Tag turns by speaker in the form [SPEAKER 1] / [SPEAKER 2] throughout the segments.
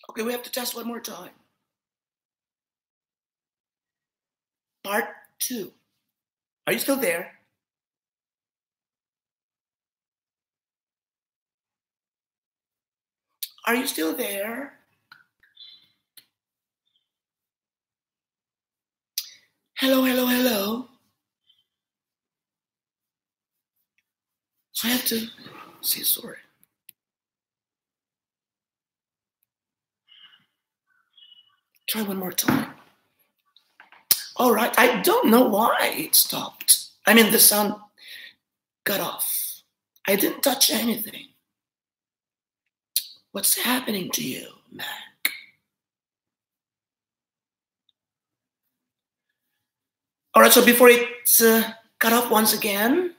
[SPEAKER 1] Okay, we have to test one more time. Part 2. Are you still there? Are you still there? Hello, hello, hello. So I have to say sorry. Try one more time. All right, I don't know why it stopped. I mean, the sound got off. I didn't touch anything. What's happening to you, Mac? All right, so before it's cut off once again,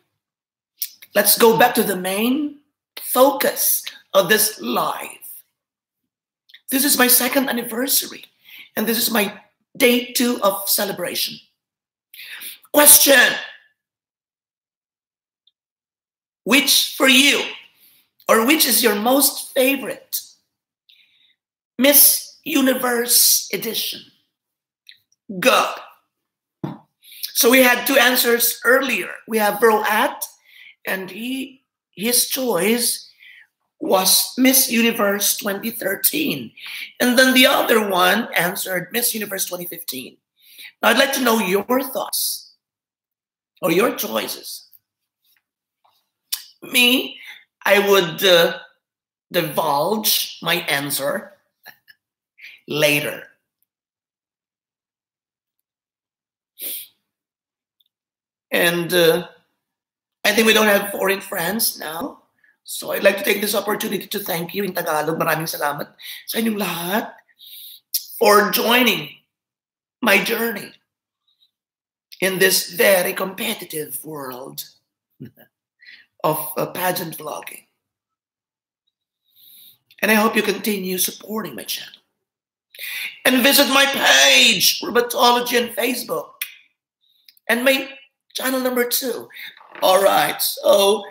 [SPEAKER 1] let's go back to the main focus of this live. This is my 2nd anniversary, and this is my day 2 of celebration. Question: which for you, or which is your most favorite Miss Universe edition? Go. So we had 2 answers earlier. We have Roat, and his choice was Miss Universe 2013. And then the other one answered Miss Universe 2015. Now I'd like to know your thoughts or your choices. Me, I would divulge my answer later. And I think we don't have foreign friends now. So I'd like to take this opportunity to thank you in Tagalog. Maraming salamat sa inyong lahat for joining my journey in this very competitive world of pageant vlogging. And I hope you continue supporting my channel. And visit my page, Robatology on Facebook. And my channel number 2. All right, so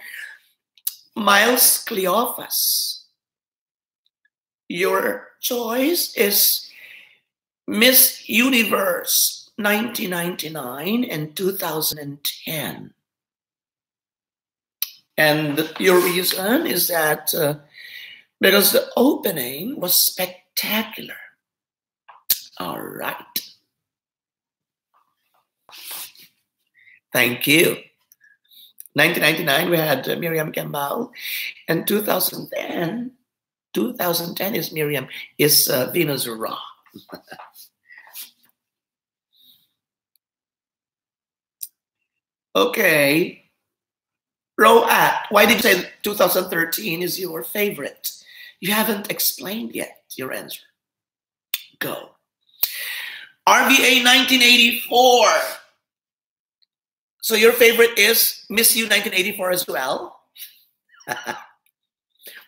[SPEAKER 1] Miles Cleophas, your choice is Miss Universe 1999 and 2010. And your reason is that because the opening was spectacular. All right. Thank you. 1999, we had Miriam Campbell, and 2010 is Venus Ra. Okay. Roat, why did you say 2013 is your favorite? You haven't explained yet your answer. Go. RVA 1984. So your favorite is Miss You 1984 as well?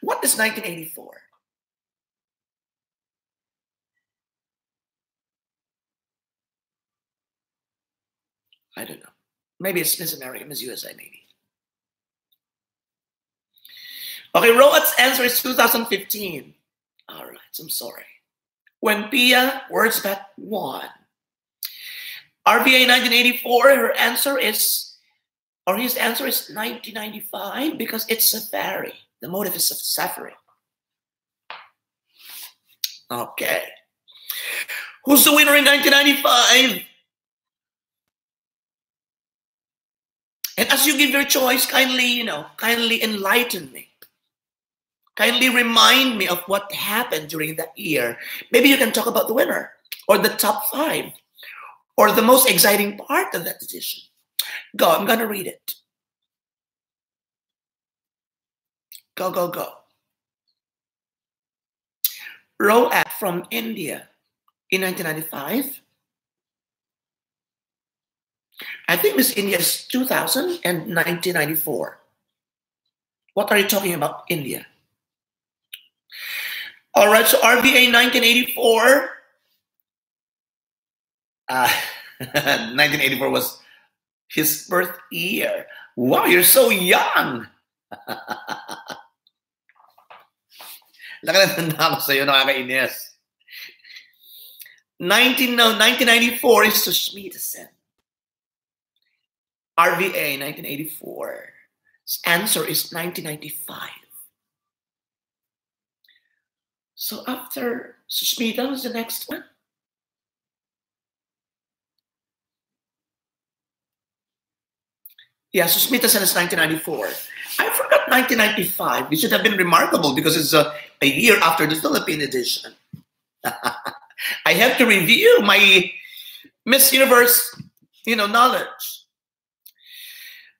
[SPEAKER 1] What is 1984? I don't know. Maybe it's Miss America, Miss USA, maybe. Okay, Roat's answer is 2015. All right, I'm sorry. When Pia Wordsback won. RVA 1984, her answer is, or his answer is 1995 because it's safari. The motive is safari. Okay. Who's the winner in 1995? And as you give your choice, kindly enlighten me. Kindly remind me of what happened during that year. Maybe you can talk about the winner or the top 5 or the most exciting part of that edition. Go, I'm going to read it. Go, go, go. Roat from India in 1995. I think Miss India is 2000 and 1994. What are you talking about, India? All right, so RVA 1984. 1984 was his birth year. Wow, you're so young. Laki na tanda ko sa'yo, nakakainis. 1994 is Sushmita-sen. RVA 1984. Answer is 1995. So after Sushmita was the next one. Yeah, Sushmita-sen is 1994. I forgot 1995. It should have been remarkable because it's a year after the Philippine edition. I have to review my Miss Universe, knowledge.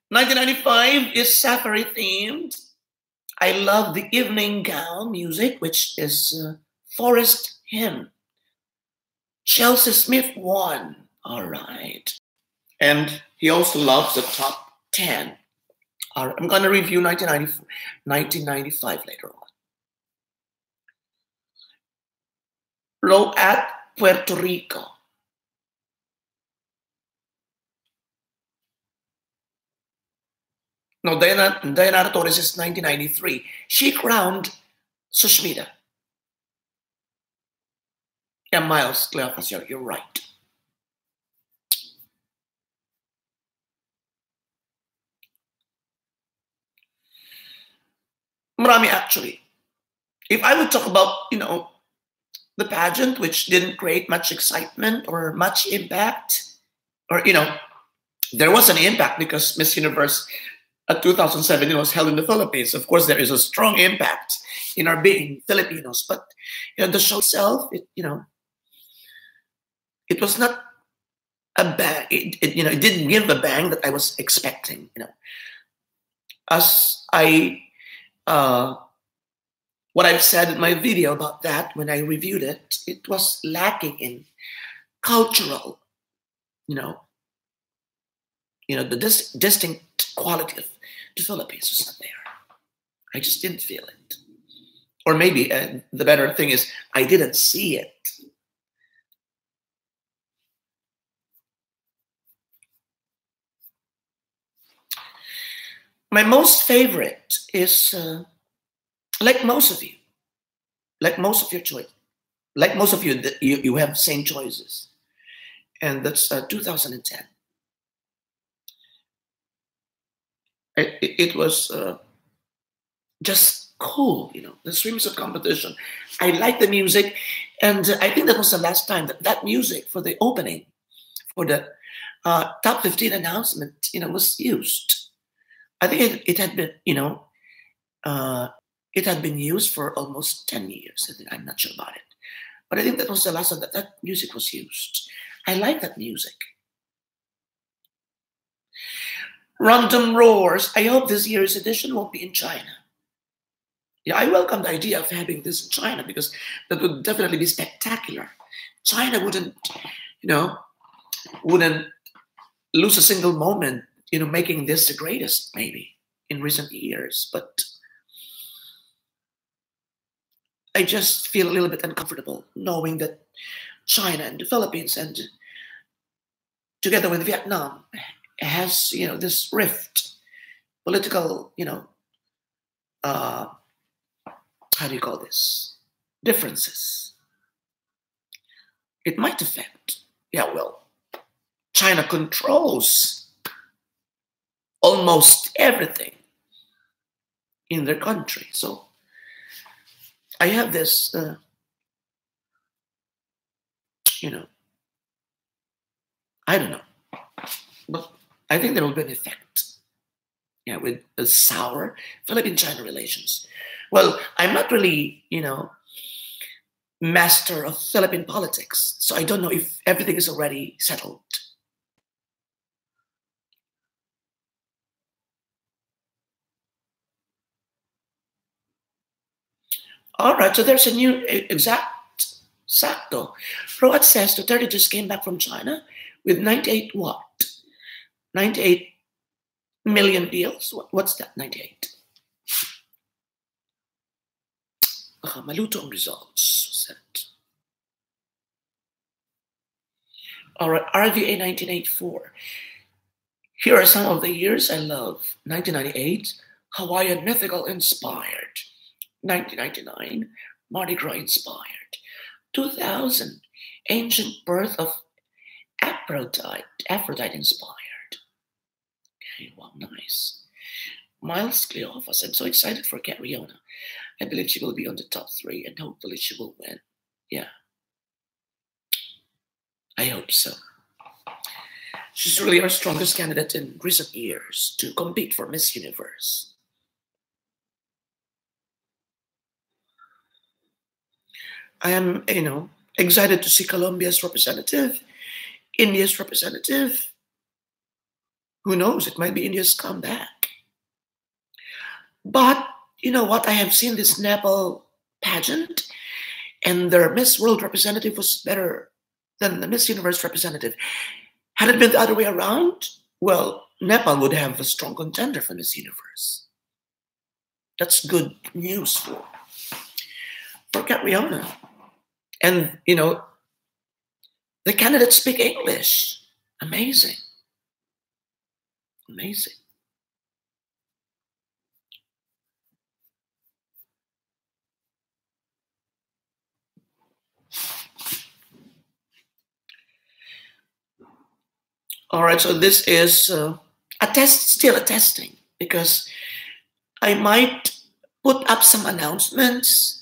[SPEAKER 1] 1995 is safari themed. I love the evening gown music, which is Forest Hymn. Chelsea Smith won. All right. And he also loves the top 10. All right. I'm going to review 1995 later on. Low at Puerto Rico. No, Diana Torres is 1993. She crowned Sushmita. Yeah, Miles Cleopas, you're right. Marami actually. If I would talk about, the pageant, which didn't create much excitement or much impact, or, there was an impact because Miss Universe 2017 was held in the Philippines. Of course, there is a strong impact in our being Filipinos, but the show itself, it was not a bang. It didn't give the bang that I was expecting. As what I've said in my video about that when I reviewed it, it was lacking in cultural, the distinct quality of the Philippines was not there. I just didn't feel it. Or maybe the better thing is I didn't see it. My most favorite is, like most of you, like most of your choice, like most of you, you have same choices. And that's 2010. It was just cool, the swimsuit competition. I like the music, and I think that was the last time that music for the opening, for the top 15 announcement, was used. I think it had been, it had been used for almost 10 years. I'm not sure about it, but I think that was the last time that music was used. I like that music. Random Roars. I hope this year's edition won't be in China. Yeah, I welcome the idea of having this in China because that would definitely be spectacular. China wouldn't lose a single moment, making this the greatest maybe in recent years. But I just feel a little bit uncomfortable knowing that China and the Philippines and together with Vietnam has, this rift, political, how do you call this? Differences. It might affect, China controls almost everything in their country. So I have this, I don't know, but I think there will be an effect, with the sour Philippine-China relations. Well, I'm not really, master of Philippine politics, so I don't know if everything is already settled. All right, so there's a new exacto. Roat says Duterte just came back from China with 98 what? 98 million deals? What's that, 98? Maluto ang results. All right, RVA 1984. Here are some of the years I love. 1998, Hawaiian Mythical inspired. 1999, Mardi Gras inspired. 2000. Ancient birth of Aphrodite inspired. Okay, wow, nice. Miles Cleophas. I'm so excited for Cariona. I believe she will be on the top three and hopefully she will win. Yeah, I hope so. She's really our strongest candidate in recent years to compete for Miss Universe. I am, excited to see Colombia's representative, India's representative. Who knows? It might be India's comeback. But you know what? I have seen this Nepal pageant, and their Miss World representative was better than the Miss Universe representative. Had it been the other way around, well, Nepal would have a strong contender for Miss Universe. That's good news for Catriona. And, the candidates speak English. Amazing. Amazing. All right, so this is still a testing, because I might put up some announcements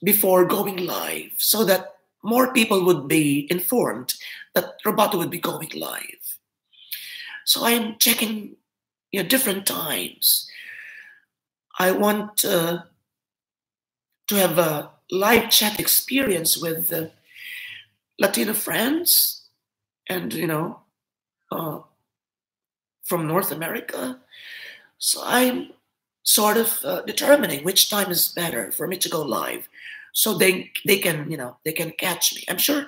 [SPEAKER 1] before going live so that more people would be informed that Robato would be going live. So I'm checking different times. I want to have a live chat experience with Latino friends and, from North America. So I'm sort of determining which time is better for me to go live, so they can they can catch me. I'm sure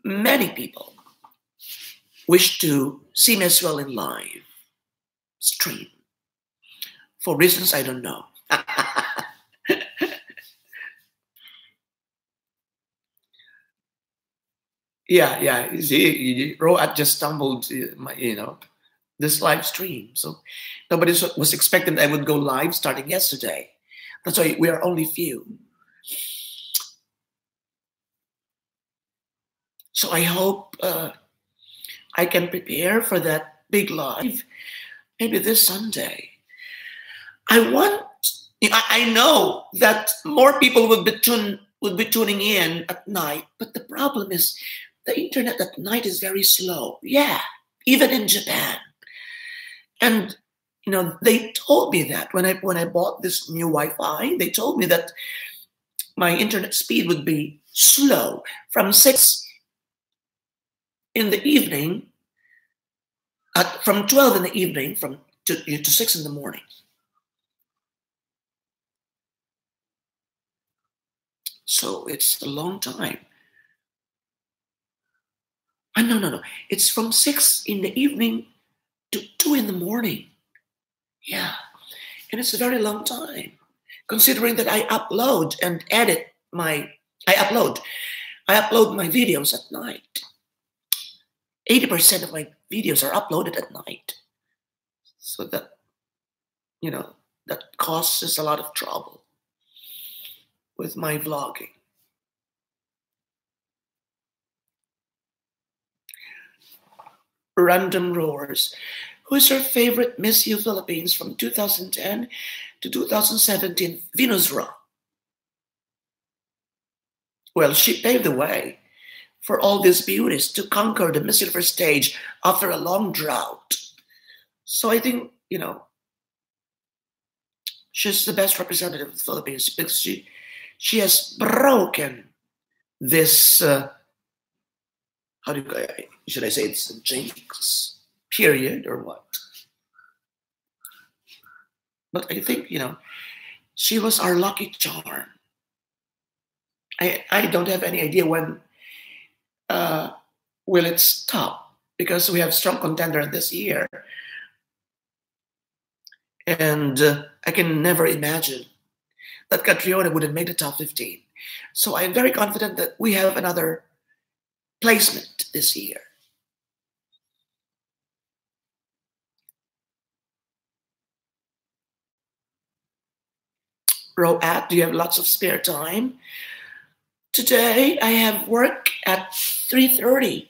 [SPEAKER 1] many people wish to see me as well in live stream for reasons I don't know. Yeah. You see, Roat just stumbled, this live stream. So nobody was expecting I would go live starting yesterday. That's why we are only few. So I hope I can prepare for that big live, maybe this Sunday. I know that more people would be tuning in at night, but the problem is the internet at night is very slow. Yeah, even in Japan. And they told me that when I bought this new Wi-Fi, they told me that my internet speed would be slow from 6 in the evening, from 12 in the evening, to 6 in the morning. So it's a long time. No. It's from 6 in the evening to 2 in the morning. Yeah. And it's a very long time, considering that I upload and edit I upload my videos at night. 80% of my videos are uploaded at night. So that, that causes a lot of trouble with my vlogging. Random Roars. Who is your favorite Miss U Philippines from 2010 to 2017? Venus Ra. Well, she paved the way for all these beauties to conquer the Miss Universe stage after a long drought. So I think, she's the best representative of the Philippines because she has broken this, should I say it's a jinx period or what? But I think, she was our lucky charm. I don't have any idea when will it stop, because we have strong contender this year. And I can never imagine that Catriona wouldn't make the top 15. So I'm very confident that we have another placement this year. Roat, do you have lots of spare time? Today I have work at 3:30.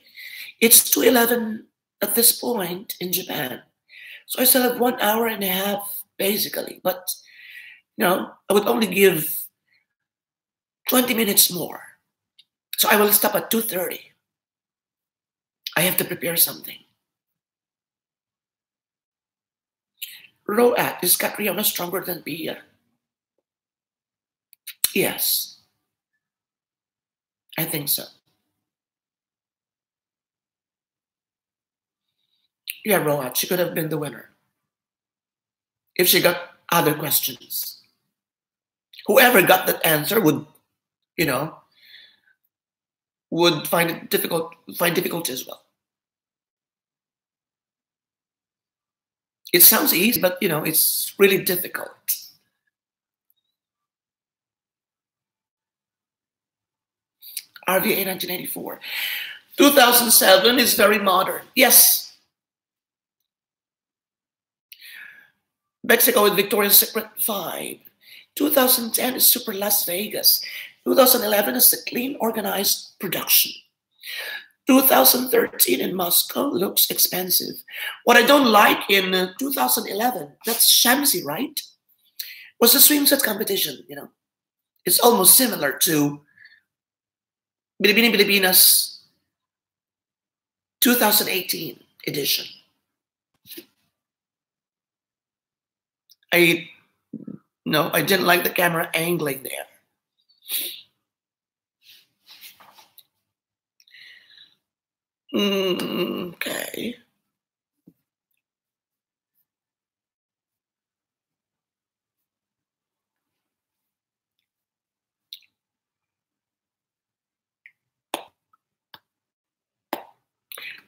[SPEAKER 1] It's 2:11 at this point in Japan. So I still have 1 hour and a half basically. But I would only give 20 minutes more. So I will stop at 2:30. I have to prepare something. Roat, is Catriona stronger than Pia? Yes, I think so. Yeah, Roat, she could have been the winner if she got other questions. Whoever got that answer you know, would find it difficult, find difficulty as well. It sounds easy, but it's really difficult. RVA 1984. 2007 is very modern. Yes. Mexico with Victoria's Secret 5. 2010 is Super Las Vegas. 2011 is the clean, organized production. 2013 in Moscow looks expensive. What I don't like in 2011, that's Shamsi, right? Was the swimsuit competition, It's almost similar to Binibining Pilipinas 2018 edition. I No, I didn't like the camera angling there. Okay.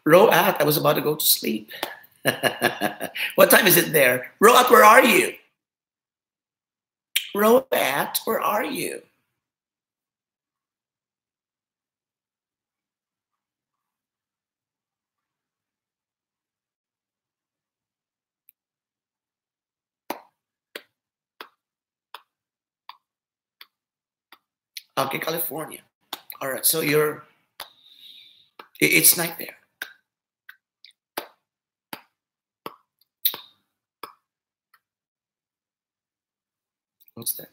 [SPEAKER 1] Roat, I was about to go to sleep. What time is it there? Roat, where are you? Roat, where are you? Okay, California. All right, so it's night there. What's that?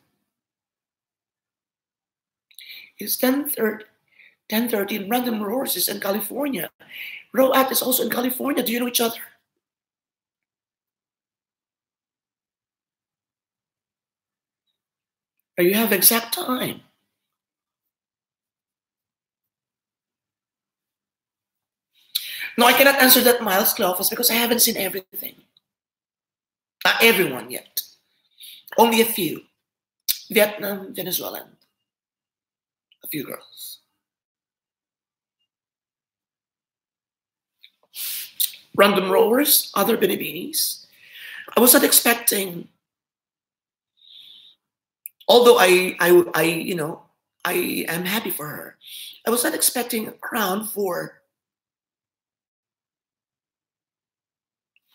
[SPEAKER 1] It's 10:30 in Random Roars is in California. Roat is also in California. Do you know each other? Or you have exact time? No, I cannot answer that, Miles Cleophas, because I haven't seen everything. Not everyone yet. Only a few. Vietnam, Venezuelan. A few girls. Random rowers, other binibinis. I was not expecting, although I am happy for her. I was not expecting a crown for,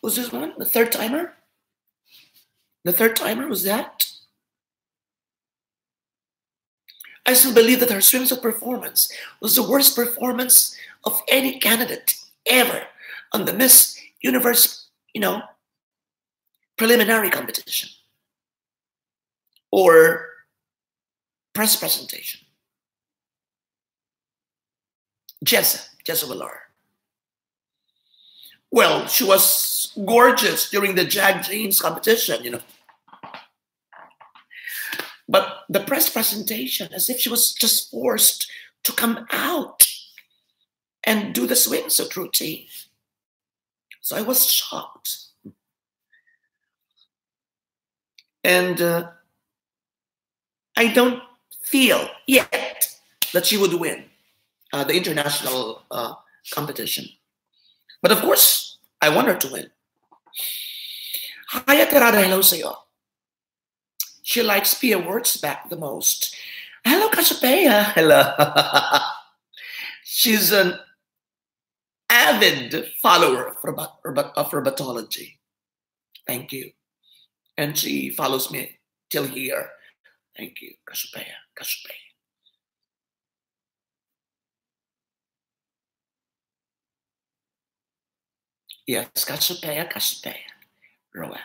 [SPEAKER 1] was this one? The third timer? The third timer, was that? I still believe that her swimsuit performance was the worst performance of any candidate ever on the Miss Universe, preliminary competition or press presentation. Jessa Villar. Well, she was gorgeous during the Jag Jeans competition, But the press presentation, as if she was just forced to come out and do the swimsuit routine. So I was shocked. And I don't feel yet that she would win the international competition. But of course, I want her to win. Haya Terada, hello sa'yo. She likes Pia Wurtzbach the most. Hello, Cassiopeia. Hello. She's an avid follower of Robatology. Thank you. And she follows me till here. Thank you. Cassiopeia. Cassiopeia. Yes, Cassiopeia, Cassiopeia. Roat.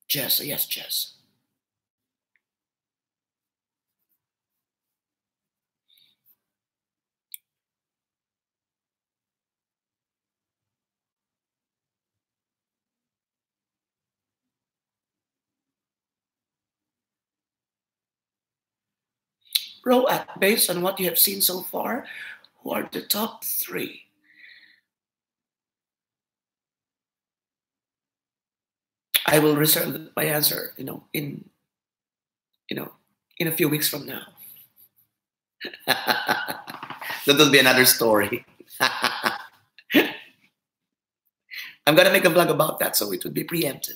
[SPEAKER 1] Jess, yes, Jess. Roat, based on what you have seen so far, who are the top three? I will reserve my answer, you know, in a few weeks from now. That will be another story. I'm gonna make a vlog about that, so it would be preempted.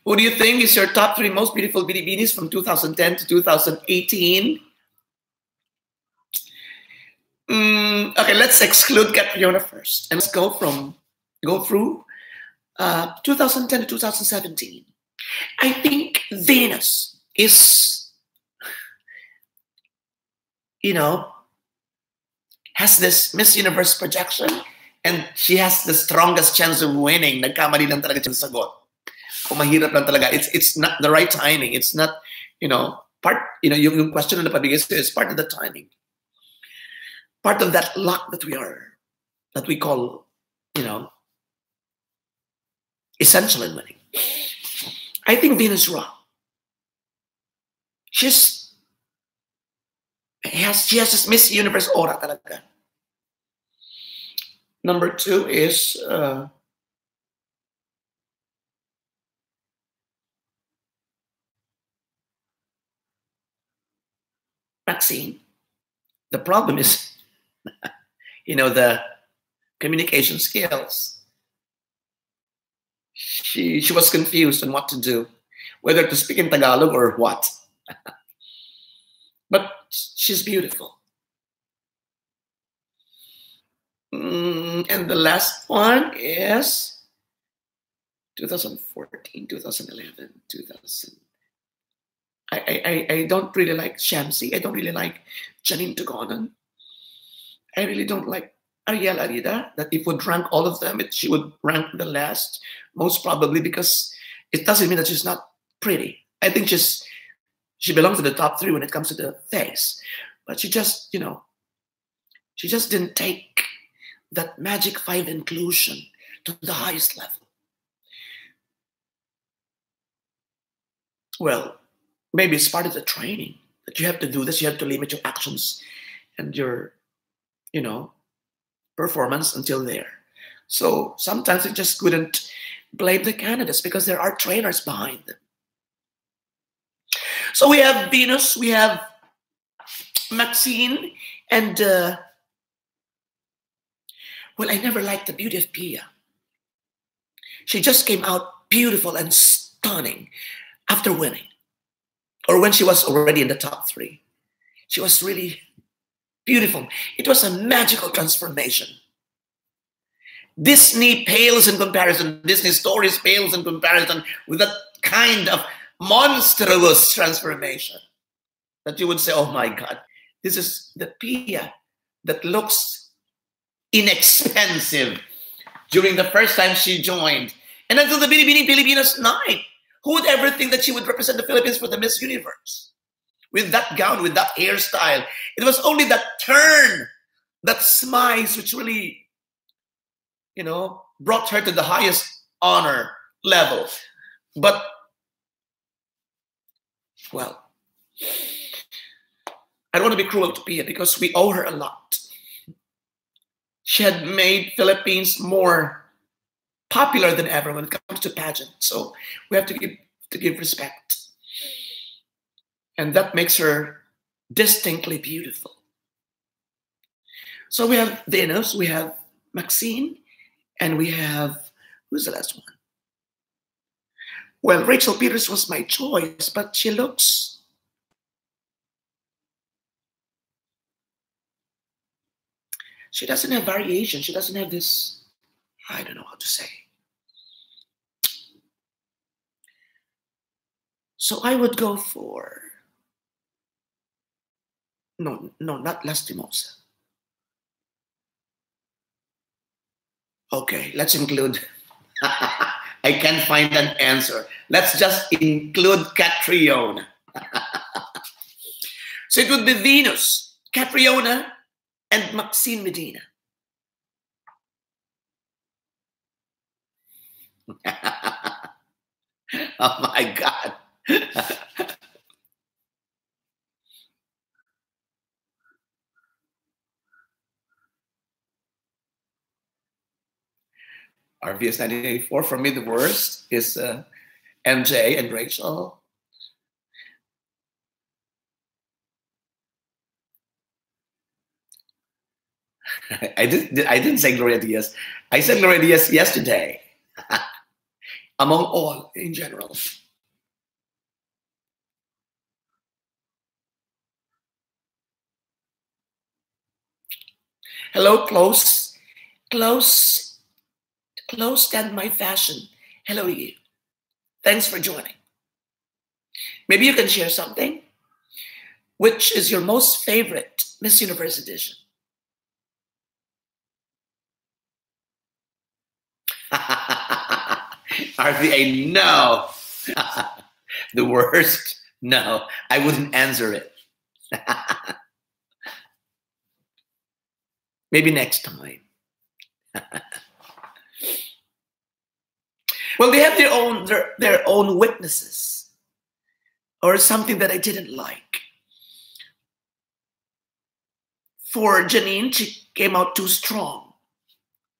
[SPEAKER 1] Who do you think is your top three most beautiful binibinis from 2010 to 2018? Okay, let's exclude Catriona first, and let's go through 2010 to 2017. I think Venus is, has this Miss Universe projection, and she has the strongest chance of winning. Nagkamali lang talaga siya ng sagot. Kung mahirap lang talaga, it's not the right timing. It's not, yung question na napabigay sa'yo is part of the timing. Part of that luck that we call, essential in winning. I think Venus wrong. She has this Miss Universe aura talaga. Number two is Maxine. The problem is, the communication skills. She was confused on what to do, whether to speak in Tagalog or what. But she's beautiful. And the last one is 2014, 2011, 2000. I don't really like Shamsi. I don't really like Janine Tugonan. I really don't like Ariel Arida. That if would rank all of them, she would rank the last, most probably, because it doesn't mean that she's not pretty. I think she belongs to the top three when it comes to the face. But she just didn't take that Magic 5 inclusion to the highest level. Well, maybe it's part of the training that you have to do this. You have to limit your actions and your, performance until there. So sometimes you just couldn't blame the candidates because there are trainers behind them. So we have Venus, we have Maxine, and I never liked the beauty of Pia. She just came out beautiful and stunning after winning, or when she was already in the top three. She was really beautiful. It was a magical transformation. Disney pales in comparison. Disney stories pales in comparison with that kind of monstrous transformation that you would say, oh my God, this is the Pia that looks inexpensive during the first time she joined. And until the Binibining Pilipinas night, who would ever think that she would represent the Philippines for the Miss Universe? With that gown, with that hairstyle. It was only that turn, that smiles, which really, brought her to the highest honor level. But, well, I don't want to be cruel to Pia because we owe her a lot. She had made Philippines more popular than ever when it comes to pageant. So we have to give respect. And that makes her distinctly beautiful. So we have Venus, we have Maxine, and we have, who's the last one? Well, Rachel Peters was my choice, but she looks She doesn't have variation. She doesn't have this, I don't know how to say. So I would go for, no, no, not lastimosa. Okay, let's include, I can't find an answer. Let's just include Catriona. So it would be Venus, Catriona, and Maxine Medina. Oh my God. RVS 1984, for me, the worst is MJ and Rachel. I didn't say Gloria Diaz. I said Gloria Diaz yesterday. Among all, in general. Hello, close, close, close stand my fashion. Hello, you. Thanks for joining. Maybe you can share something. Which is your most favorite Miss Universe edition? RVA, no. The worst? No, I wouldn't answer it. Maybe next time. Well, they have their own witnesses or something that I didn't like. For Janine, she came out too strong.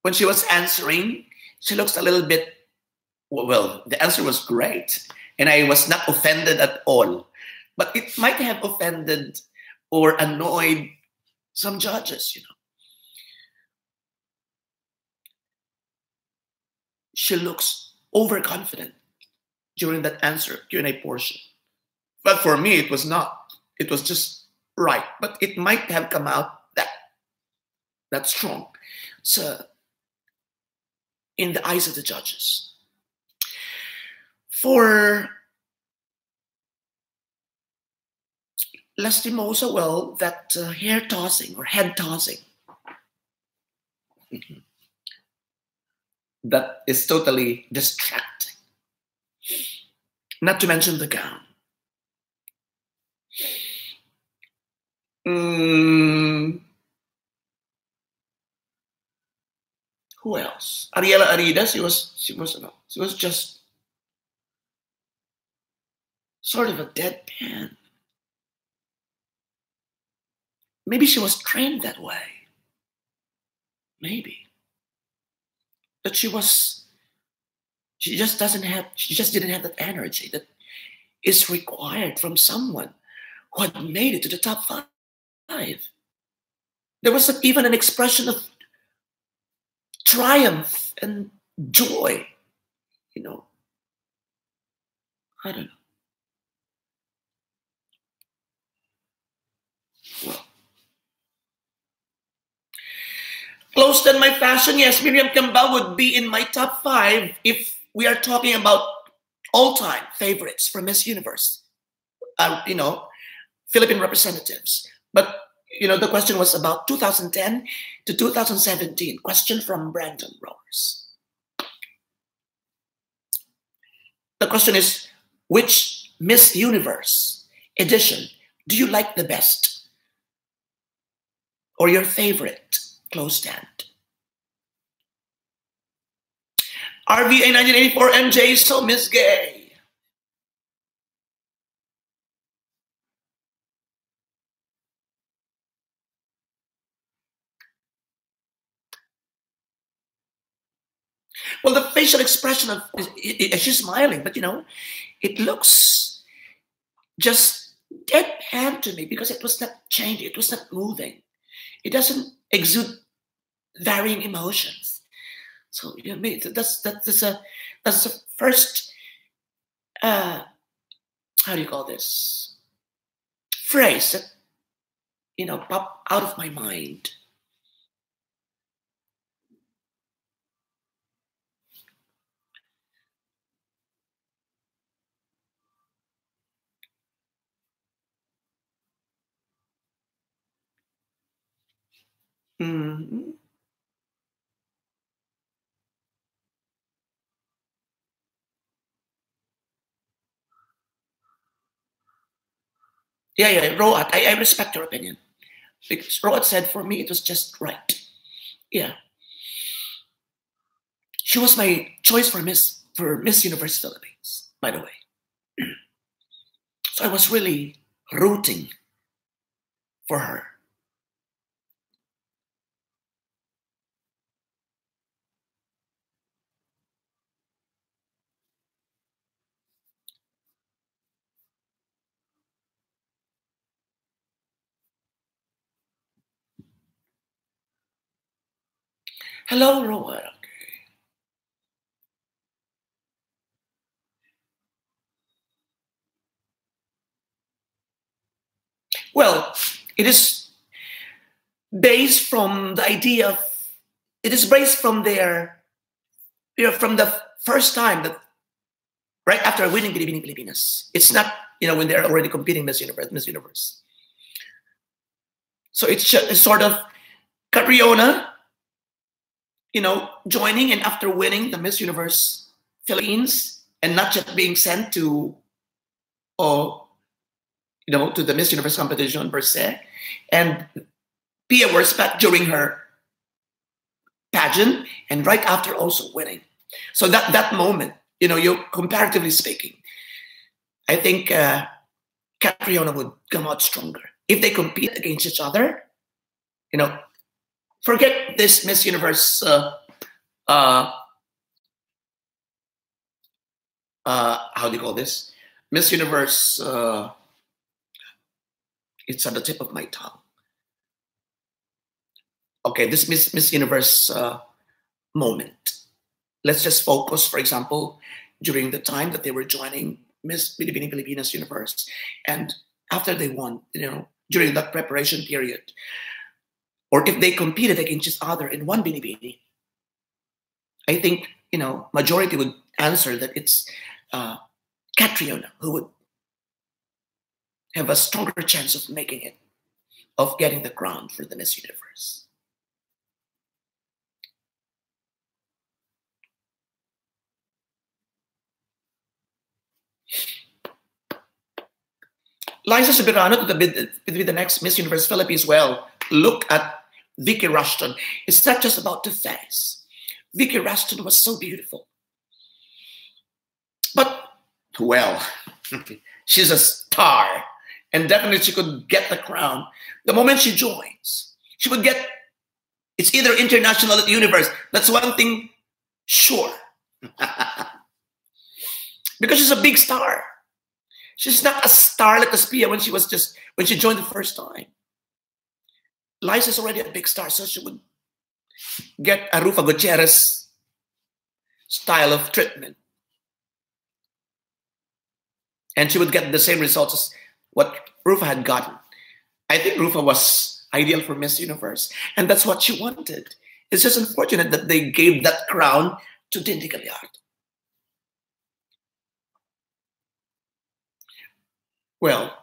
[SPEAKER 1] When she was answering, she looks a little bit, well, the answer was great. And I was not offended at all. But it might have offended or annoyed some judges, you know. She looks overconfident during that answer Q&A portion. But for me, it was not. It was just right. But it might have come out that strong. So, in the eyes of the judges. For Lastimosa, well, that hair tossing or head tossing, that is totally distracting. Not to mention the gown. Who else? Ariela Arida, she was just sort of a deadpan. Maybe she was trained that way. Maybe. But she just didn't have that energy that is required from someone who had made it to the top 5. There was even an expression of triumph and joy, you know. I don't know. Well, close than my fashion, yes, Miriam Kamba would be in my top 5 if we are talking about all-time favorites for Miss Universe. You know, Philippine representatives. But, you know, the question was about 2010 to 2017. Question from Brandon Rowers. The question is, which Miss Universe edition do you like the best? Or your favorite close stand? RVA 1984 MJ, so Miss Gay. Well, the facial expression of she's smiling, but you know, it looks just deadpan to me because it was not changing, it was not moving. It doesn't exude varying emotions. So you know, that's the first how do you call this phrase that you know pop out of my mind. Mhm. Yeah, yeah, Roat, I respect your opinion. Because Roat said for me it was just right. Yeah. She was my choice for Miss Universe Philippines, by the way. So I was really rooting for her. Hello, Roat. Well, it is based from the idea of it is based from from the first time that right after winning Binibining Pilipinas. It's not, when they're already competing Miss Universe. So it's sort of Catriona, joining and after winning the Miss Universe Philippines and not just being sent to, uh, to the Miss Universe competition per se, and Pia Wurzbach during her pageant and right after also winning. So that moment, you comparatively speaking, I think Catriona would come out stronger if they compete against each other. You know, forget this Miss Universe. Uh, how do you call this? Miss Universe. It's on the tip of my tongue. Okay, this Miss Universe moment. Let's just focus, for example, during the time that they were joining Miss Binibining Pilipinas Universe, and after they won, during that preparation period, or if they competed against each other in one Binibini, I think majority would answer that it's uh, Catriona who would have a stronger chance of making it, of getting the crown for the Miss Universe. Liza Soberano to be the next Miss Universe Philippines. Well, look at Vicky Rushton. It's not just about the face. Vicky Rushton was so beautiful. But, well, she's a star. And definitely she could get the crown. The moment she joins, she would get, it's either international or universe. That's one thing sure. Because she's a big star. She's not a star like Aspia when she joined the first time. Liza's already a big star, so she would get a Rufa Gutierrez style of treatment. And she would get the same results as what Rufa had gotten. I think Rufa was ideal for Miss Universe, and that's what she wanted. It's just unfortunate that they gave that crown to Dindy Gallardo. Well,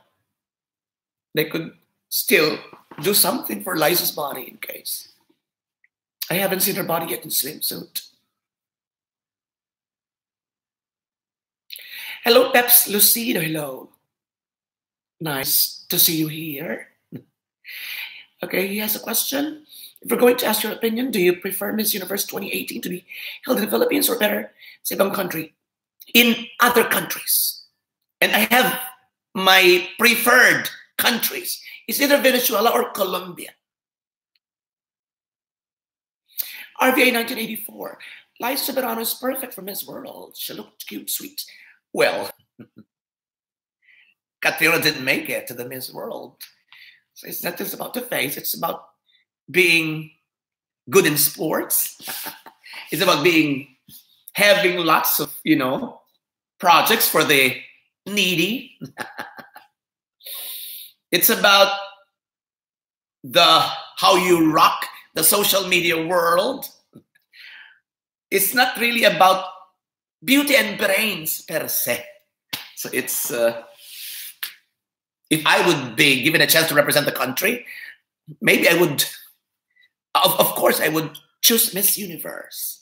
[SPEAKER 1] they could still do something for Liza's body in case. I haven't seen her body yet in swimsuit. Hello, Peps Lucido. Hello. Nice to see you here. Okay, he has a question. If we're going to ask your opinion, do you prefer Miss Universe 2018 to be held in the Philippines or better sa ibang country? In other countries. And I have my preferred countries. It's either Venezuela or Colombia. RVA 1984. Liza Soberano is perfect for Miss World. She looked cute, sweet. Well, Catriona didn't make it to the Miss World. So it's not just about the face, it's about being good in sports. It's about having lots of, projects for the needy. It's about how you rock the social media world. It's not really about beauty and brains per se. So it's if I would be given a chance to represent the country, maybe I would Of course, I would choose Miss Universe.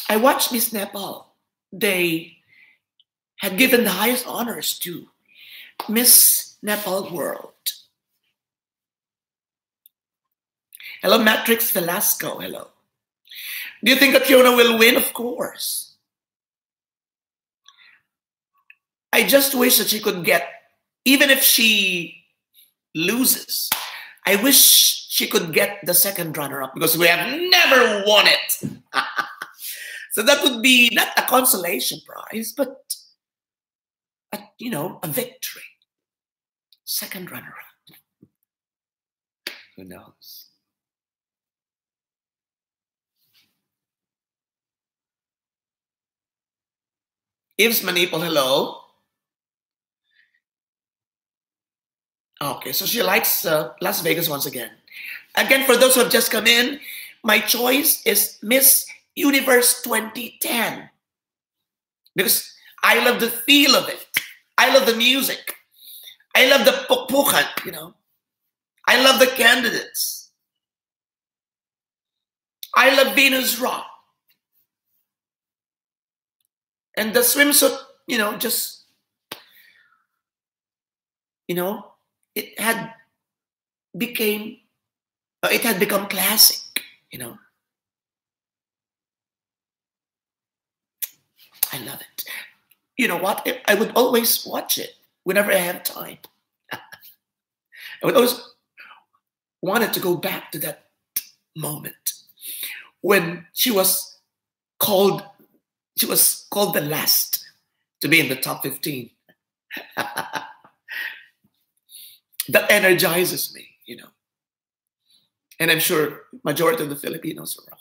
[SPEAKER 1] I watched Miss Nepal. They had given the highest honors to Miss Nepal World. Hello, Matrix Velasco. Hello. Do you think that Fiona will win? Of course. I just wish that she could get, even if she loses, I wish she could get the second runner-up because we have never won it. So that would be not a consolation prize, but a victory. Second runner-up. Who knows? Yves Manipal, hello. Okay, so she likes Las Vegas once again. Again, for those who have just come in, my choice is Miss Universe 2010. Because I love the feel of it. I love the music. I love the pukpukan, I love the candidates. I love Venus Raw. And the swimsuit, just, it had become classic, I love it. You know what? I would always watch it whenever I have time. I would always wanted to go back to that moment when she was called the last to be in the top 15. That energizes me, And I'm sure majority of the Filipinos are wrong.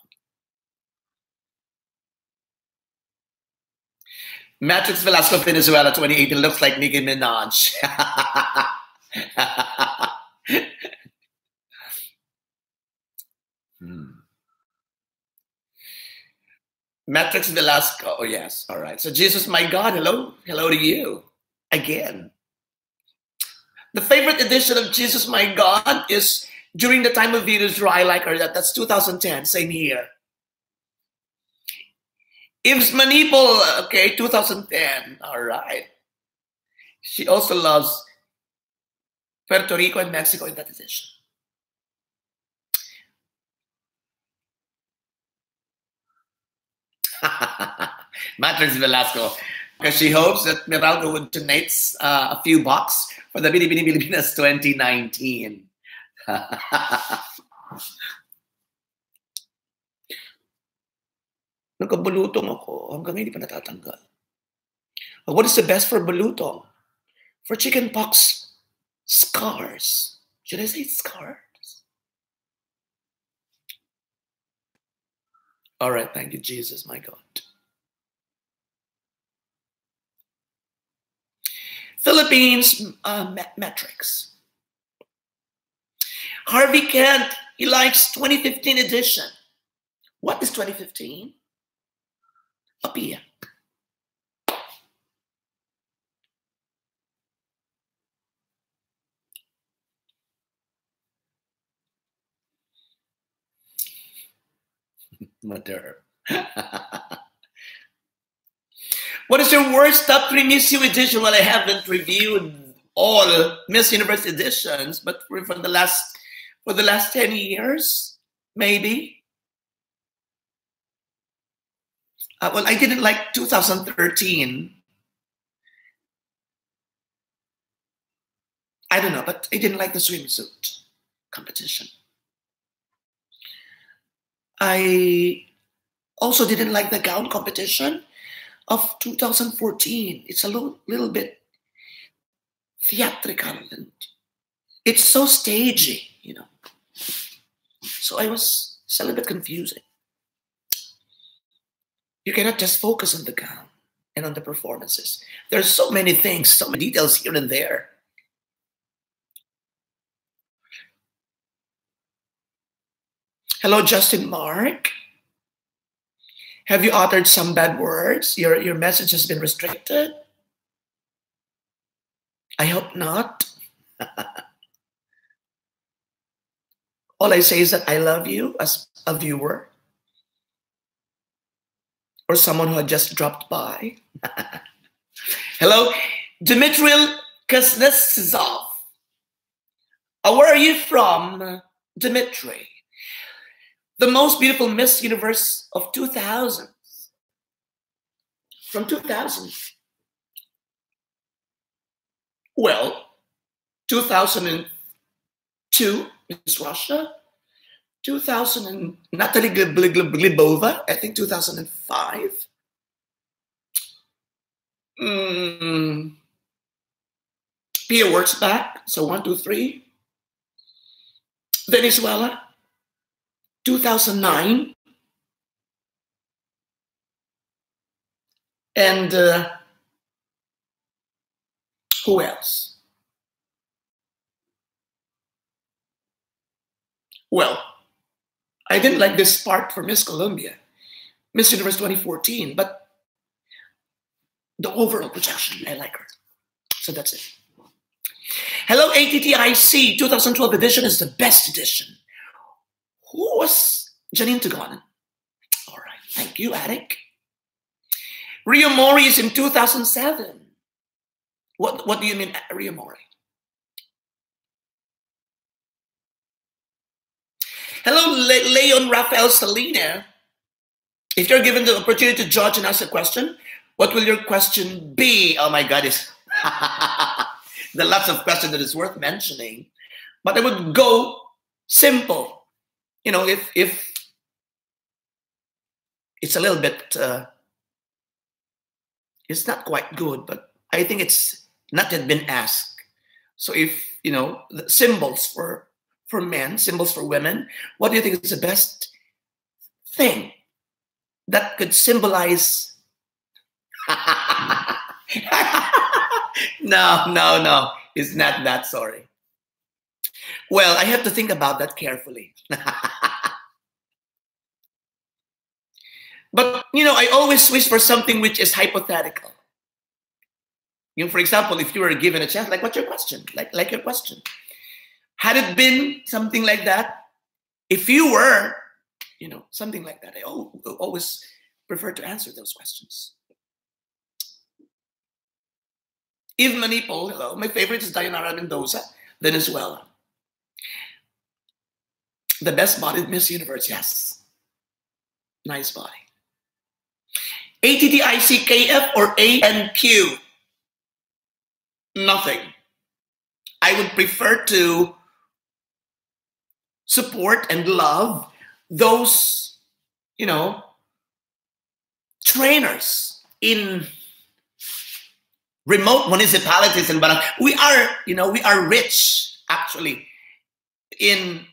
[SPEAKER 1] Matrix Velasco, Venezuela, 2018 looks like Nicki Minaj. Matrix Velasco, oh yes, all right. So Jesus, my God, hello to you again. The favorite edition of Jesus, my God is during the time of Venus Raw. I like her. That's 2010, same year. Yves Manipal, okay, 2010, all right. She also loves Puerto Rico and Mexico in that edition. Matrix Velasco, because she hopes that Meralco would donate a few bucks for the Binibini Pilipinas 2019. Nagkabulutong ako. Hanggang hindi pa natatanggal. What is the best for bulutong? For chickenpox scars. Should I say scars? All right, thank you, Jesus, my God. Philippines metrics. Harvey Kent, he likes 2015 edition. What is 2015? Apia. Mother. What is your worst top 3 Miss U edition? Well, I haven't reviewed all Miss Universe editions, but for the last 10 years, maybe. Well, I didn't like 2013. I don't know, but I didn't like the swimsuit competition. I also didn't like the gown competition of 2014. It's a little bit theatrical and it's so stagey, So it's a little bit confusing. You cannot just focus on the gown and on the performances. There's so many things, so many details here and there. Hello, Justin Mark. Have you uttered some bad words? Your message has been restricted? I hope not. All I say is that I love you as a viewer or someone who had just dropped by. Hello, Dmitril Kuznetsov. Where are you from, Dmitri? The most beautiful Miss Universe of 2000. From 2000. Well, 2002 Miss Russia. 2000 and Natalie Glibova, I think 2005. Pia works back, so 1, 2, 3. Venezuela, 2009. And who else? Well, I didn't like this part for Miss Colombia, Miss Universe 2014, but the overall projection, I like her. So that's it. Hello, ATTIC 2012 edition is the best edition. Who was Janine Tugonen? All right, thank you, Attic. Rio Mori is in 2007. What do you mean, Rio Mori? Hello, Leon Rafael Salina. If you're given the opportunity to judge and ask a question, what will your question be? Oh my God, there are lots of questions that is worth mentioning. But I would go simple. You know, if it's a little bit, it's not quite good, but I think it's not yet been asked. So if, you know, the symbols for men, symbols for women, what do you think is the best thing that could symbolize? No. It's not that, sorry. Well, I have to think about that carefully. But, you know, I always wish for something which is hypothetical. You know, for example, if you were given a chance, like what's your question? Like your question. Had it been something like that, if you were, you know, something like that, I always prefer to answer those questions. Eve Manipul, hello. My favorite is Dayanara Mendoza, Venezuela. The best body Miss Universe, yes. Nice body. ATTICKF or ANQ? Nothing. I would prefer to support and love those, you know, trainers in remote municipalities and barangay. We are rich actually in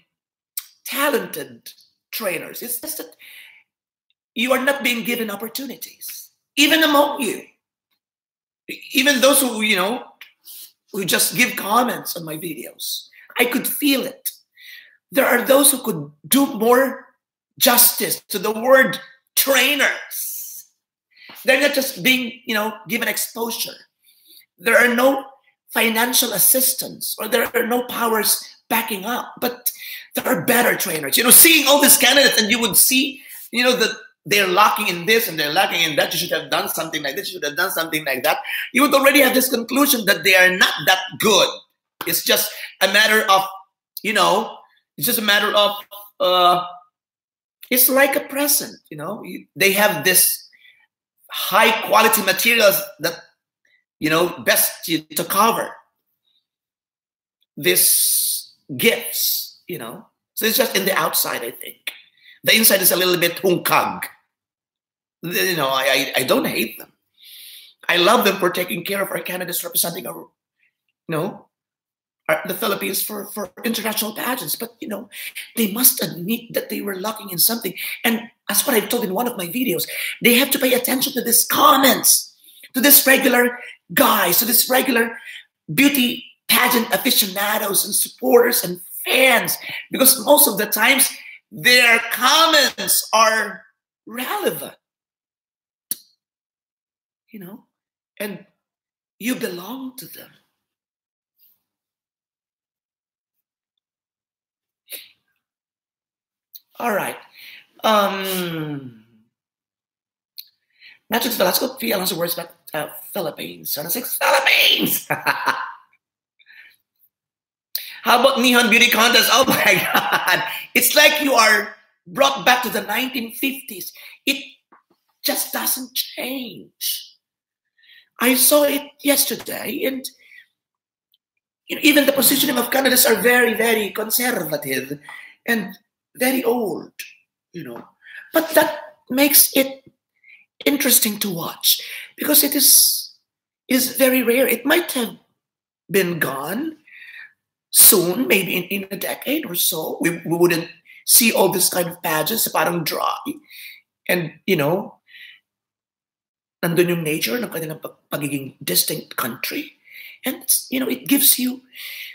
[SPEAKER 1] talented trainers. It's just that you are not being given opportunities, even among you. Even those who, you know, who just give comments on my videos. I could feel it. There are those who could do more justice to the word trainers. They're not just being, you know, given exposure. There are no financial assistance or there are no powers backing up, but there are better trainers. You know, seeing all these candidates and you would see, you know, that they're lacking in this and they're lacking in that. You should have done something like this. You should have done something like that. You would already have this conclusion that they are not that good. It's just a matter of, you know, it's just a matter of, it's like a present, you know. They have this high quality materials that, you know, best to cover this gifts, you know. So it's just in the outside, I think. The inside is a little bit hungkag. You know, I don't hate them. I love them for taking care of our candidates representing our, you know, the Philippines for international pageants. But, you know, they must admit that they were lacking in something. And that's what I told in one of my videos. They have to pay attention to these comments, to this regular guys, to this regular beauty pageant aficionados and supporters and fans. Because most of the times, their comments are relevant, you know, and you belong to them. All right. Magic Velasco, three Alonso words about Philippines. 6 Philippines! How about Neon Beauty Contest? Oh my God. It's like you are brought back to the 1950s. It just doesn't change. I saw it yesterday, and even the positioning of candidates are very, very conservative and very old, you know. But that makes it interesting to watch because it is very rare. It might have been gone soon, maybe in a decade or so. We wouldn't see all this kind of pageants, parang dry. And, nandun yung nature ng kanilang pagiging distinct country. And, it gives you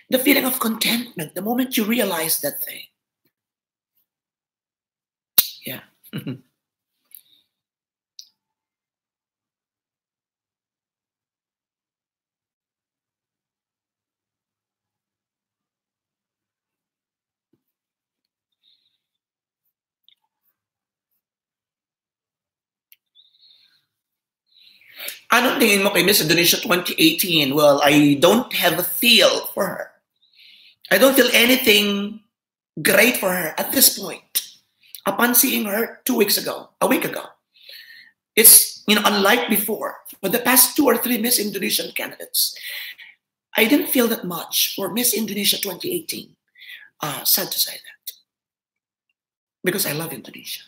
[SPEAKER 1] the feeling of contentment the moment you realize that thing. Yeah. Anong tingin mo kay Miss Indonesia 2018? Well, I don't have a feel for her. I don't feel anything great for her at this point. Upon seeing her a week ago, it's, unlike before. For the past 2 or 3 Miss Indonesian candidates, I didn't feel that much for Miss Indonesia 2018. Sad to say that. Because I love Indonesia.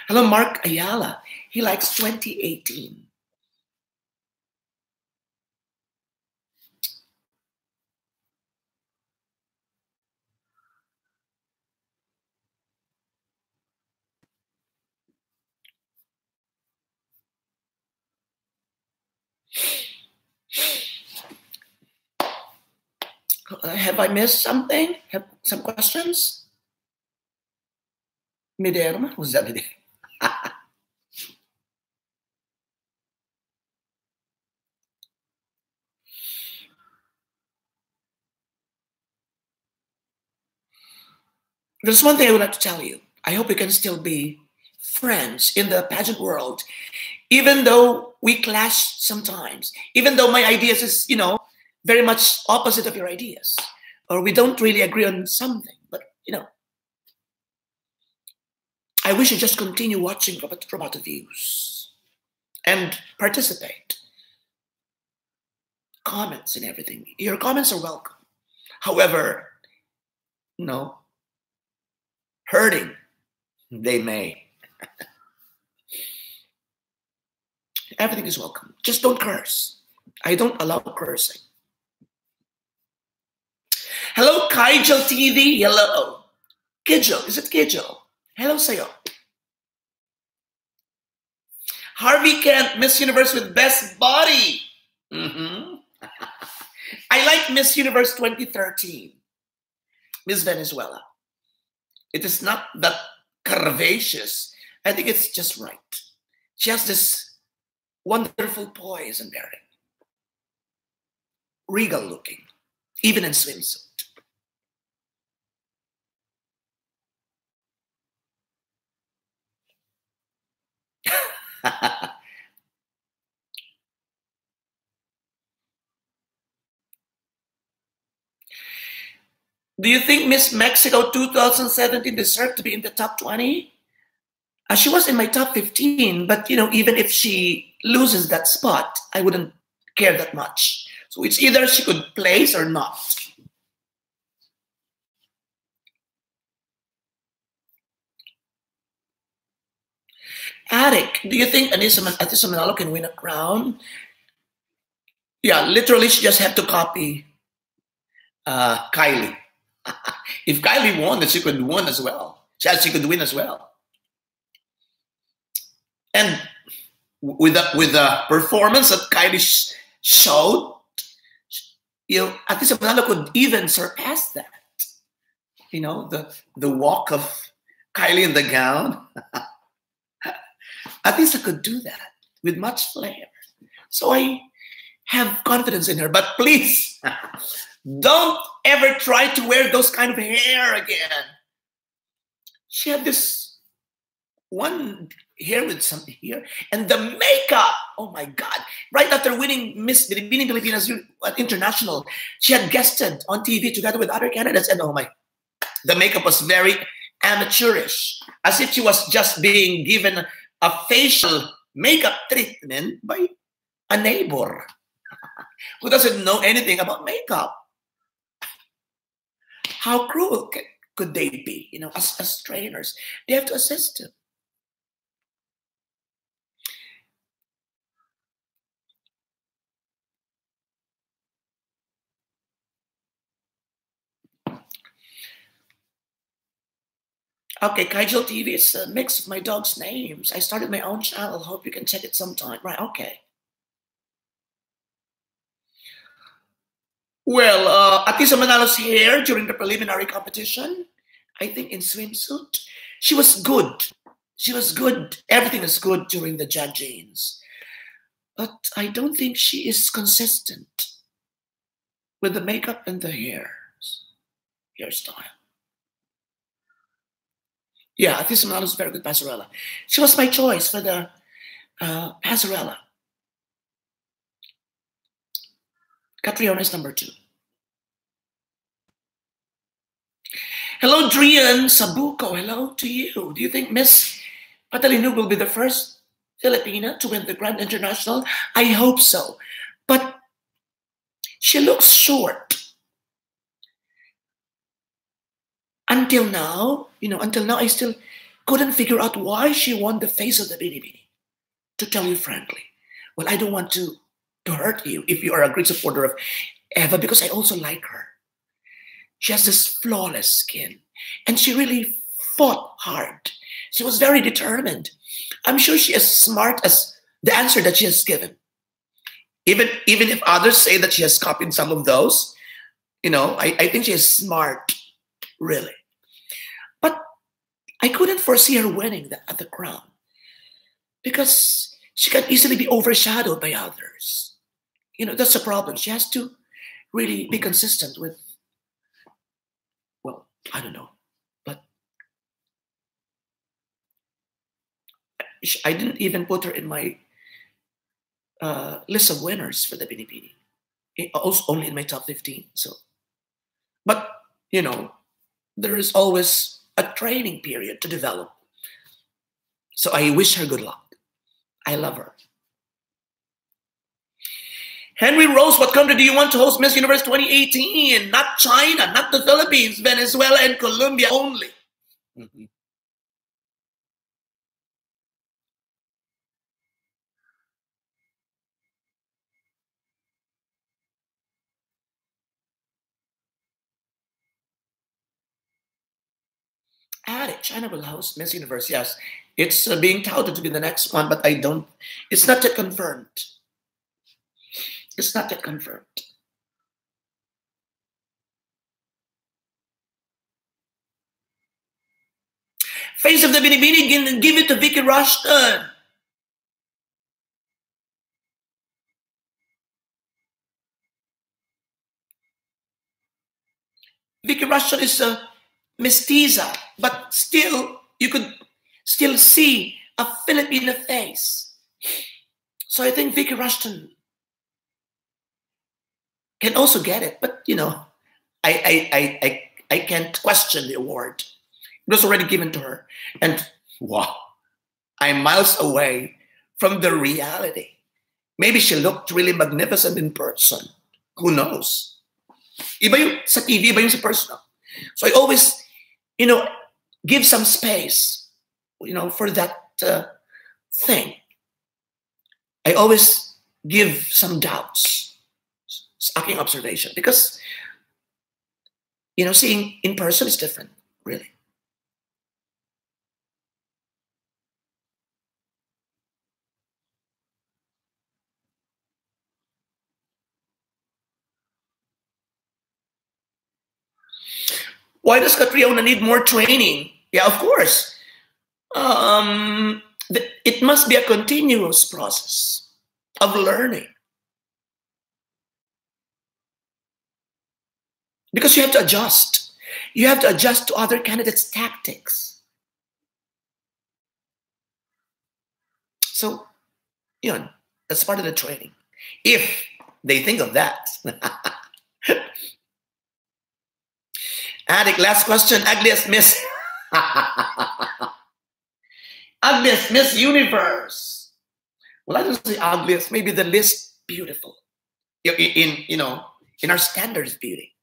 [SPEAKER 1] Hello, Mark Ayala. He likes 2018. Have I missed something? Have some questions? Miderma? Who's that Miderma? There's one thing I would like to tell you. I hope we can still be friends in the pageant world, even though we clash sometimes, even though my ideas is, very much opposite of your ideas, or we don't really agree on something. But, I wish you just continue watching Robato Views and participate. Comments and everything. Your comments are welcome. However, hurting, they may. Everything is welcome. Just don't curse. I don't allow cursing. Hello, Kajal TV. Hello. Kijel. Is it Kijel? Hello, sa'yo. Harvey Kent, Miss Universe with best body. I like Miss Universe 2013. Miss Venezuela. It is not that curvaceous. I think it's just right. She has this wonderful poise and bearing. Regal looking, even in swimsuit. Do you think Miss Mexico 2017 deserved to be in the top 20? She was in my top 15, but even if she loses that spot, I wouldn't care that much. So it's either she could place or not. Attic, do you think Anissa Manalo can win a crown? Yeah, literally she just had to copy Kylie. If Kylie won, then she could win as well. She could win as well. And with the performance that Kylie showed, Atisa Manalo could even surpass that. The walk of Kylie in the gown. Atisa could do that with much flair. So I have confidence in her. But please, don't ever try to wear those kind of hair again. She had this one hair with something here, and the makeup. Oh my God! Right after winning Miss Binibining Pilipinas International, she had guested on TV together with other candidates, and oh my, the makeup was very amateurish, as if she was just being given a facial makeup treatment by a neighbor who doesn't know anything about makeup. How cruel could they be? You know, as trainers, they have to assist him. Okay, Kaijal TV is a mix of my dog's names. I started my own channel. Hope you can check it sometime. Right, okay. Well, Atisa Manalo's hair during the preliminary competition, I think in swimsuit, she was good. She was good. Everything is good during the judgings. But I don't think she is consistent with the makeup and the hairstyle. Yeah, Atisa Manalo is very good passerella. She was my choice for the passerella. Catriona is number 2. Hello, Drian Sabuco. Hello to you. Do you think Miss Patalinug will be the first Filipina to win the Grand International? I hope so. But she looks short. Until now, I still couldn't figure out why she won the face of the Binibini. To tell you frankly. Well, I don't want to hurt you if you are a great supporter of Eva, because I also like her. She has this flawless skin, and she really fought hard. She was very determined. I'm sure she is smart as the answer that she has given. Even if others say that she has copied some of those, I think she is smart, really. But I couldn't foresee her winning at the crown because she can easily be overshadowed by others. That's the problem. She has to really be consistent with, well, I don't know. But I didn't even put her in my list of winners for the Binibini. Also only in my top 15. So, but, there is always a training period to develop. So I wish her good luck. I love her. Henry Rose, what country do you want to host Miss Universe 2018? Not China, not the Philippines, Venezuela and Colombia only. Mm-hmm. China will host Miss Universe, yes. It's being touted to be the next one, but it's not yet confirmed. It's not yet confirmed. Face of the Binibini, give it to Vicky Rushton. Vicky Rushton is a mestiza, but still, you could still see a Filipino face. So I think Vicky Rushton can also get it, but I can't question the award. It was already given to her, and wow, I'm miles away from the reality. Maybe she looked really magnificent in person. Who knows? Iba yung sa TV, iba yung sa personal. So I always, give some space, for that thing. I always give some doubts. Sa aking observation. Because, seeing in person is different, really. Why does Catriona need more training? Yeah, of course. It must be a continuous process of learning. Because you have to adjust. You have to adjust to other candidates' tactics. So, that's part of the training. If they think of that. Addict, last question. Ugliest Miss. Ugliest Miss Universe. Well, I don't say ugliest, maybe the least beautiful. In our standards beauty.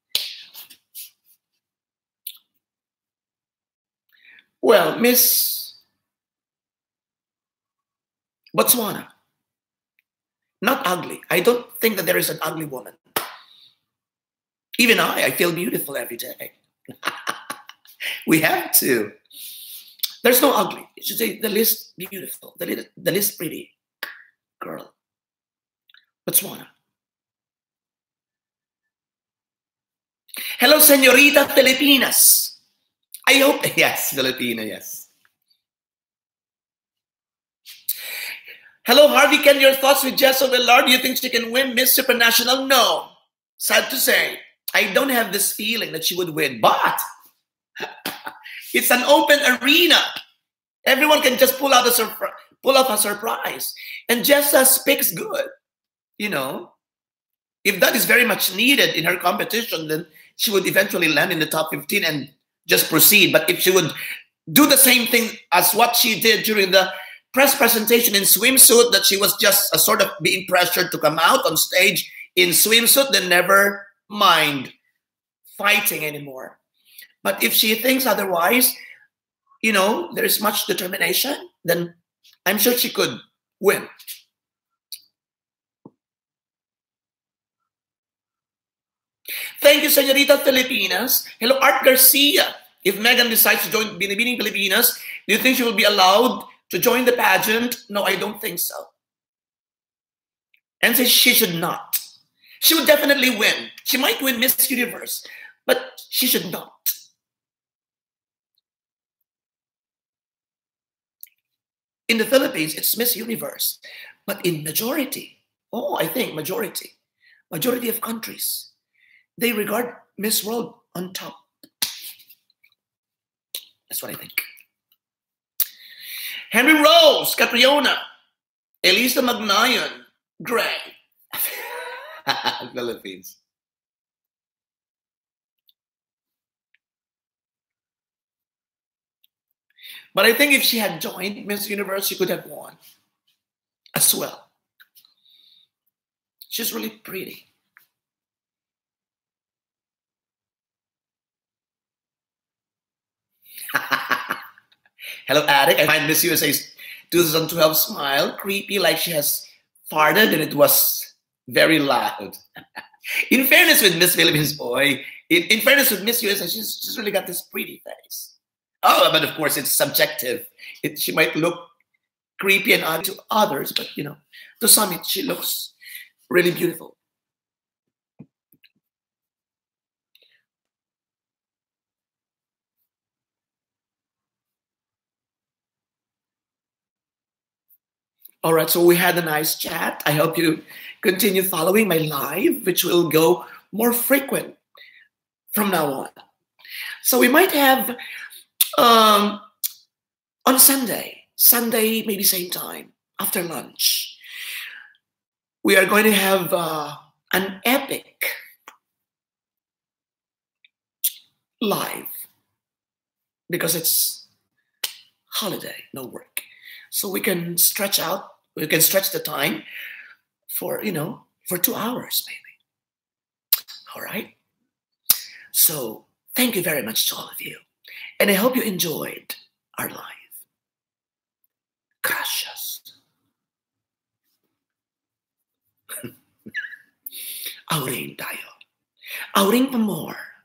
[SPEAKER 1] Well, Miss Botswana. Not ugly. I don't think that there is an ugly woman. Even I feel beautiful every day. We have to. There's no ugly. You should say the least beautiful, the least pretty girl. Botswana. Hello, Senorita Filipinas. I hope, yes, Filipina, yes. Hello, Harvey, Ken, your thoughts with Jessel Villar? Do you think she can win Miss Supranational? No. Sad to say, I don't have this feeling that she would win, but it's an open arena. Everyone can just pull off a surprise. And Jessa speaks good, If that is very much needed in her competition, then she would eventually land in the top 15 and just proceed. But if she would do the same thing as what she did during the press presentation in swimsuit, that she was just a sort of being pressured to come out on stage in swimsuit, then never mind fighting anymore. But if she thinks otherwise, there's much determination, then I'm sure she could win. Thank you, Senorita Filipinas. Hello, Art Garcia. If Megan decides to join Binibining Pilipinas, do you think she will be allowed to join the pageant? No, I don't think so. And says she should not. She would definitely win. She might win Miss Universe, but she should not. In the Philippines, it's Miss Universe. But in majority of countries, they regard Miss World on top. That's what I think. Henry Rose, Catriona, Elisa Magnayon, Gray. Philippines. But I think if she had joined Miss Universe, she could have won as well. She's really pretty. Hello, Addict. I find Miss USA's 2012 smile creepy, like she has farted and it was very loud. In fairness with Miss Philippines boy, in fairness with Miss USA, she's really got this pretty face. Oh, but of course it's subjective. She might look creepy and ugly to others, but to some she looks really beautiful. All right, so we had a nice chat. I hope you continue following my live, which will go more frequent from now on. So we might have on Sunday, maybe same time, after lunch, we are going to have an epic live because it's holiday, no work. So we can stretch the time for 2 hours maybe. All right. So thank you very much to all of you. And I hope you enjoyed our live. Gracias. Auring tayo. Auring pa more.